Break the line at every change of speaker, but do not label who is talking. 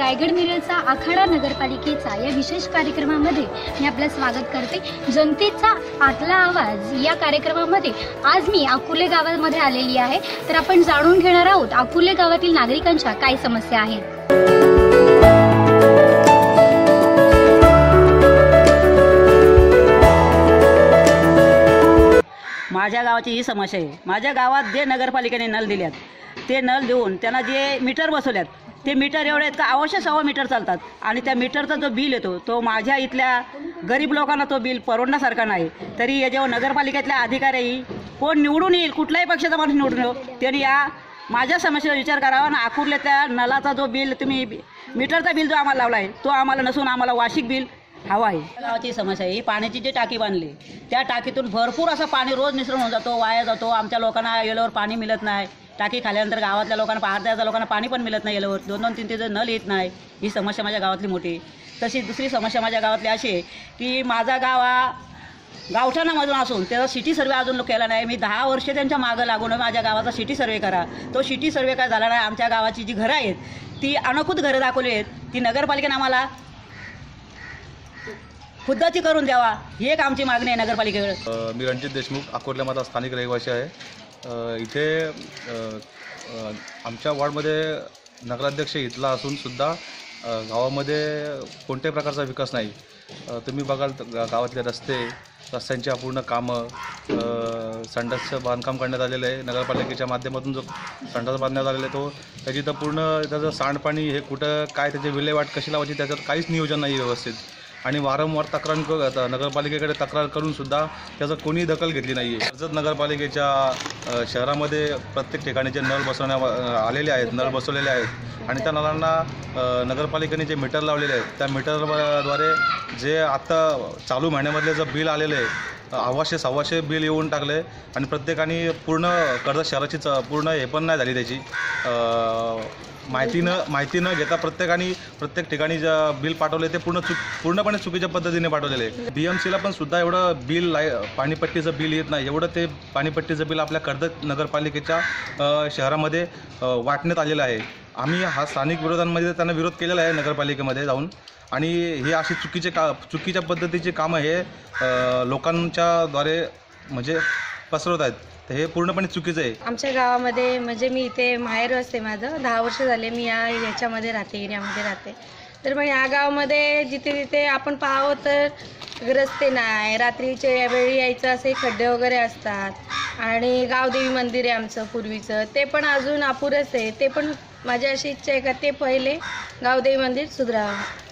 रायगड मिरजचा आखाडा नगरपालिकेचा या विशेष कार्यक्रमामध्ये मी आपलं स्वागत करते। जनतेचा आतला आवाज या कार्यक्रमामध्ये आज मी अकुर्ले गावामध्ये आलेली आहे। तर आपण जाणून घेणार आहोत अकुर्ले गावातील नागरिकांच्या काय समस्या आहेत।
माझ्या गावाची ही समस्या आहे। माझ्या गावात जे नगरपालिकेने नल दिल्यात ते नल देऊन त्यांना जे मीटर बसवल्यात ते मीटर एवढे आहेत का आवश्यक 6 मीटर चालतात आणि त्या मीटरचा जो बिल येतो तो माझ्या इथल्या गरीब लोकांना तो बिल परवडण्यासारखा नाही। तरी जेव्हा नगरपालिकेतल्या अधिकारी कोण निवडून येईल, कुठल्याही पक्षाचा माणूस निवडून येईल, त्यांनी या माझ्या समस्येचा विचार करावा आणि अकुर्ल्याच्या नलाचा जो बिल तुम्ही मीटरचा बिल जो आम्हाला लावला आहे तो आम्हाला नसून आम्हाला वार्षिक बिल हवा आहे। गावाची समस्या आहे ही पाण्याची जी टाकी बांधली त्या टाकीतून भरपूर असं पाणी रोज निसरून होऊन जातो, वाया जातो। आमच्या लोकांना येल्यावर पाणी मिळत नाही। टाकी खाल्यानंतर गावातल्या लोकांना 5,000 लोकांना पाणी पण मिळत नाही येल्यावर, 2-2, 3-3 नल येत नाही। ही समस्या माझ्या गावातली मोठी। तशी दुसरी समस्या माझ्या गावातली अशी आहे की माझा गाव हा गावठाणामधून असून त्याचा सिटी सर्वे अजून केला नाही। मी 10 वर्ष त्यांच्या मागं लागून माझ्या गावाचा सिटी सर्वे करा, तो सिटी सर्वे काय झाला नाही। आमच्या गावाची जी घरं आहेत ती अनखुद घरं दाखवली आहेत, ती नगरपालिकेने आम्हाला खुद्दाची करून द्यावा ही एक आमची मागणी आहे नगरपालिकेकडे।
मी रणजित देशमुख अकोल्यामध्ये स्थानिक रहिवासी आहे। इथे आमच्या वॉर्डमध्ये नगराध्यक्ष इथला असून सुद्धा गावामध्ये कोणत्याही प्रकारचा विकास नाही। तुम्ही बघाल गावातले रस्त्यांची अपूर्ण कामं, संडासचं बांधकाम करण्यात आलेलं आहे नगरपालिकेच्या माध्यमातून। जो संडास बांधण्यात आलेला आहे तो त्याची तर पूर्ण त्याचं सांडपाणी हे कुठं काय त्याची विल्हेवाट कशी लावायची त्याच्यात काहीच नियोजन नाही व्यवस्थित। आणि वारंवार नगरपालिकेकडे तक्रार करून सुद्धा त्याचं कोणी दखल घेतली नाही आहे। कर्जत नगरपालिकेच्या शहरामध्ये प्रत्येक ठिकाणी जे नळ बसवण्यात आलेले आहेत, नळ बसवलेले आहेत आणि त्या नळांना नगरपालिकेने जे मीटर लावलेले आहेत त्या मीटरद्वारे जे आत्ता चालू महिन्यामधले जे बिल आलेलं आहे 800-600 बिल येऊन टाकले आणि प्रत्येकाने पूर्ण कर्जत शहराची पूर्ण हे पण नाही झाली त्याची माहिती न घेता प्रत्येक ठिकाणी जे बिल पाठवले ते पूर्णपणे चुकीच्या पद्धतीने पाठवलेले आहे। BMCला पण सुद्धा एवढं बिल पाणीपट्टीचं बिल येत नाही, एवढं ते पाणीपट्टीचं बिल आपल्या कर्जत नगरपालिकेच्या शहरामध्ये वाटण्यात आलेलं आहे। आम्ही हा स्थानिक विरोधांमध्ये त्यांना विरोध केलेला आहे नगरपालिकेमध्ये जाऊन आणि हे अशी चुकीच्या पद्धतीची कामं हे लोकांच्या द्वारे म्हणजे पसरवत आहेत, तर हे पूर्णपणे चुकीचं आहे।
आमच्या गावामध्ये म्हणजे मी इथे माहेर असते, माझं 10 वर्ष झाले मी याच्यामध्ये राहते, एरियामध्ये राहते। तर मग या गावामध्ये जिथे तिथे आपण पाहावं तर रस्ते नाही, रात्रीच्या वेळी यायचं असे खड्डे वगैरे असतात आणि गावदेवी मंदिर आहे आमचं पूर्वीचं, ते पण अजून अपुरंच आहे। ते पण माझी अशी इच्छा आहे का ते पहिले गावदेवी मंदिर सुधारावं।